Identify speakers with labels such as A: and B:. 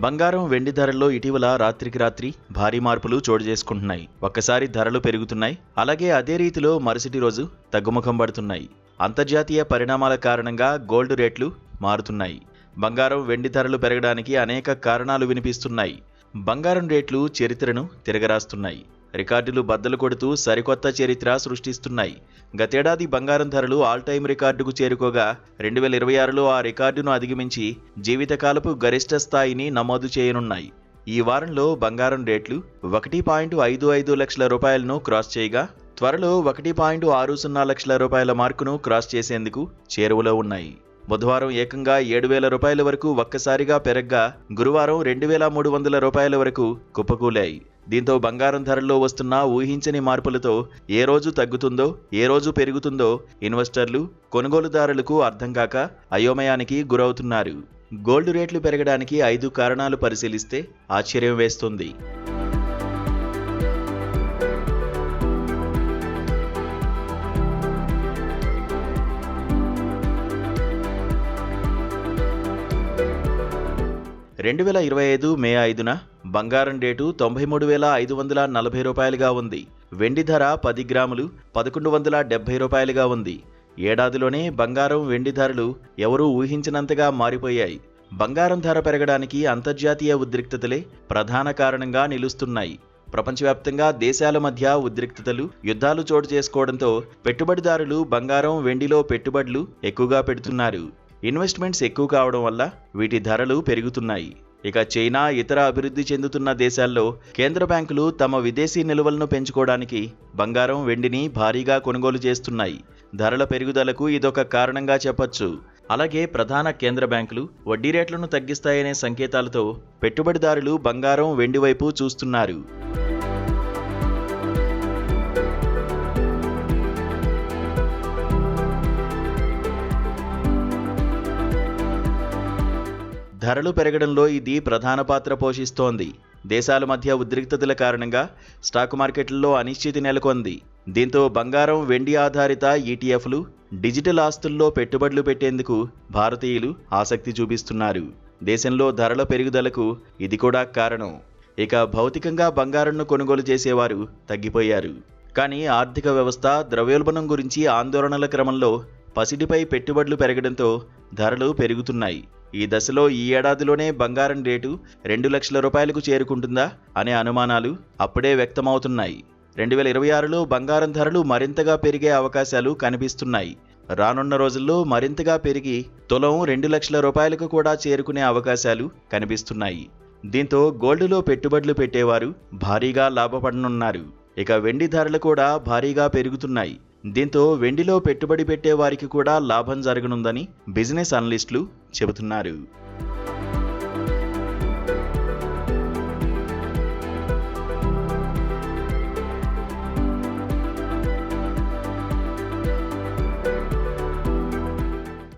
A: బంగారం వెండి ధరల్లో ఇటీవల రాత్రికి రాత్రి భారీ మార్పులు చోటు చేసుకుంటున్నాయి. ఒక్కసారి ధరలు పెరుగుతున్నాయి, అలాగే అదే రీతిలో మరుసటి రోజు తగ్గుముఖం పడుతున్నాయి. అంతర్జాతీయ పరిణామాల కారణంగా గోల్డ్ రేట్లు మారుతున్నాయి. బంగారం వెండి ధరలు పెరగడానికి అనేక కారణాలు వినిపిస్తున్నాయి. బంగారం రేట్లు చరిత్రను తిరగరాస్తున్నాయి. రికార్డులు బద్దలు కొడుతూ సరికొత్త చరిత్ర సృష్టిస్తున్నాయి. గతేడాది బంగారం ధరలు ఆల్ టైమ్ రికార్డుకు చేరుకోగా 2026లో ఆ రికార్డును అధిగమించి జీవితకాలపు గరిష్ట స్థాయిని నమోదు చేయనున్నాయి. ఈ వారంలో బంగారం రేట్లు 1.55 లక్షల రూపాయలను క్రాస్ చేయగా త్వరలో 1.60 లక్షల రూపాయల మార్కును క్రాస్ చేసేందుకు చేరువలో ఉన్నాయి. బుధవారం ఏకంగా 7,000 రూపాయల వరకు ఒక్కసారిగా పెరగ్గా గురువారం 2,300 రూపాయల వరకు కుప్పకూలాయి. దీంతో బంగారం ధరల్లో వస్తున్న ఊహించని మార్పులతో ఏ రోజు తగ్గుతుందో ఏ రోజు పెరుగుతుందో ఇన్వెస్టర్లు కొనుగోలుదారులకు అర్థం కాక అయోమయానికి గురవుతున్నారు. గోల్డ్ రేట్లు పెరగడానికి 5 కారణాలు పరిశీలిస్తే ఆశ్చర్యం వేస్తుంది. మే 5న బంగారం రేటు 93,540 రూపాయలుగా ఉంది. వెండి ధర 10 గ్రాములు 1,170 రూపాయలుగా ఉంది. ఏడాదిలోనే బంగారం వెండి ధరలు ఎవరూ ఊహించినంతగా మారిపోయాయి. బంగారం ధర పెరగడానికి అంతర్జాతీయ ఉద్రిక్తతలే ప్రధాన కారణంగా నిలుస్తున్నాయి. ప్రపంచవ్యాప్తంగా దేశాల మధ్య ఉద్రిక్తతలు, యుద్ధాలు చోటు చేసుకోవడంతో పెట్టుబడిదారులు బంగారం వెండిలో పెట్టుబడులు ఎక్కువగా పెడుతున్నారు. ఇన్వెస్ట్మెంట్స్ ఎక్కువ కావడం వల్ల వీటి ధరలు పెరుగుతున్నాయి. ఇక చైనా, ఇతర అభివృద్ధి చెందుతున్న దేశాల్లో కేంద్ర బ్యాంకులు తమ విదేశీ నిల్వలను పెంచుకోవడానికి బంగారం వెండిని భారీగా కొనుగోలు చేస్తున్నాయి. ధరల పెరుగుదలకు ఇదొక కారణంగా చెప్పొచ్చు. అలాగే ప్రధాన కేంద్ర బ్యాంకులు వడ్డీ రేట్లను తగ్గిస్తాయనే సంకేతాలతో పెట్టుబడిదారులు బంగారం వెండి వైపు చూస్తున్నారు. ధరలు పెరగడంలో ఇది ప్రధాన పాత్ర పోషిస్తోంది. దేశాల మధ్య ఉద్రిక్తతల కారణంగా స్టాక్ మార్కెట్లలో అనిశ్చితి నెలకొంది. దీంతో బంగారం వెండి ఆధారిత ఈటీఎఫ్లు, డిజిటల్ ఆస్తుల్లో పెట్టుబడులు పెట్టేందుకు భారతీయులు ఆసక్తి చూపిస్తున్నారు. దేశంలో ధరల పెరుగుదలకు ఇది కూడా కారణం. ఇక భౌతికంగా బంగారంను కొనుగోలు చేసేవారు తగ్గిపోయారు. కానీ ఆర్థిక వ్యవస్థ, ద్రవ్యోల్బణం గురించి ఆందోళనల క్రమంలో పసిడిపై పెట్టుబడులు పెరగడంతో ధరలు పెరుగుతున్నాయి. ఈ దశలో ఈ ఏడాదిలోనే బంగారం రేటు 2 లక్షల రూపాయలకు చేరుకుంటుందా అనే అనుమానాలు అప్పుడే వ్యక్తమవుతున్నాయి. 2026లో బంగారం ధరలు మరింతగా పెరిగే అవకాశాలు కనిపిస్తున్నాయి. రానున్న రోజుల్లో మరింతగా పెరిగి తులం 2 లక్షల రూపాయలకు కూడా చేరుకునే అవకాశాలు కనిపిస్తున్నాయి. దీంతో గోల్డ్లో పెట్టుబడులు పెట్టేవారు భారీగా లాభపడనున్నారు. ఇక వెండి ధరలు కూడా భారీగా పెరుగుతున్నాయి. దీంతో వెండిలో పెట్టుబడి పెట్టే వారికి కూడా లాభం జరగనుందని బిజినెస్ అనలిస్టులు చెబుతున్నారు.